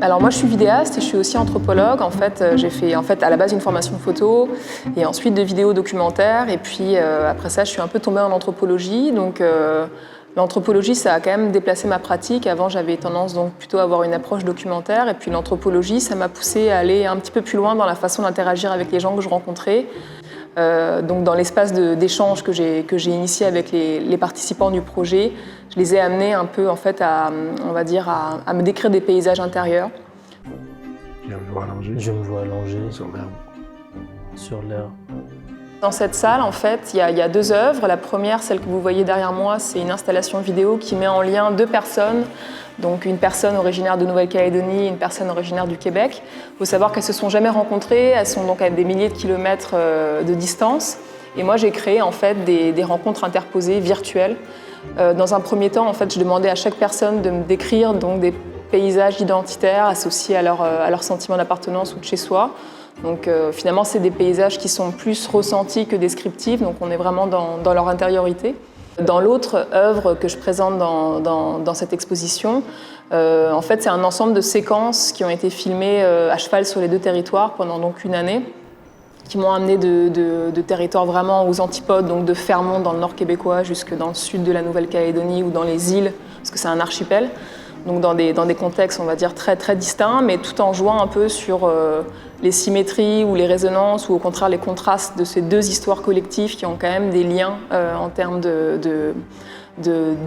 Alors moi je suis vidéaste et je suis aussi anthropologue. En fait, j'ai fait à la base une formation de photo et ensuite de vidéo documentaire. Et puis après ça, je suis un peu tombée en anthropologie. Donc l'anthropologie, ça a quand même déplacé ma pratique. Avant, j'avais tendance donc plutôt à avoir une approche documentaire. Et puis l'anthropologie, ça m'a poussée à aller un petit peu plus loin dans la façon d'interagir avec les gens que je rencontrais. Donc dans l'espace d'échange que j'ai initié avec les participants du projet, je les ai amenés un peu en fait à me décrire des paysages intérieurs. Je me vois allongé. Je me vois allongé Sur l'herbe. sur l'herbe. Dans cette salle, en fait, il y a deux œuvres. La première, celle que vous voyez derrière moi, c'est une installation vidéo qui met en lien deux personnes. Donc une personne originaire de Nouvelle-Calédonie et une personne originaire du Québec. Il faut savoir qu'elles ne se sont jamais rencontrées, elles sont donc à des milliers de kilomètres de distance. Et moi, j'ai créé en fait des rencontres interposées virtuelles. Dans un premier temps, en fait, je demandais à chaque personne de me décrire donc, des paysages identitaires associés à leur sentiment d'appartenance ou de chez soi. Donc finalement, c'est des paysages qui sont plus ressentis que descriptifs, donc on est vraiment dans leur intériorité. Dans l'autre œuvre que je présente dans cette exposition, en fait, c'est un ensemble de séquences qui ont été filmées à cheval sur les deux territoires pendant donc une année, qui m'ont amené de territoires vraiment aux antipodes, donc de Fermont dans le nord québécois jusque dans le sud de la Nouvelle-Calédonie ou dans les îles, parce que c'est un archipel. Donc dans des contextes, on va dire, très, très distincts, mais tout en jouant un peu sur les symétries ou les résonances ou au contraire les contrastes de ces deux histoires collectives qui ont quand même des liens en termes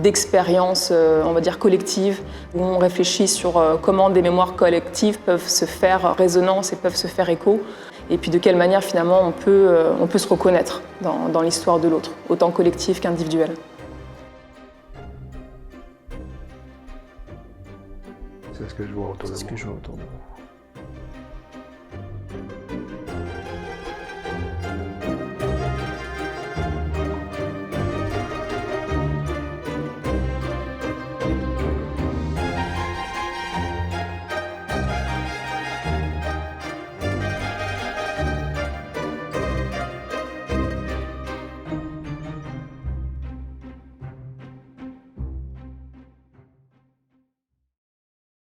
d'expérience, on va dire, collective, où on réfléchit sur comment des mémoires collectives peuvent se faire résonance et peuvent se faire écho, et puis de quelle manière finalement on peut se reconnaître dans l'histoire de l'autre, autant collective qu'individuelle. C'est ce que je vois autour de moi. C'est ce que je vois autour de moi.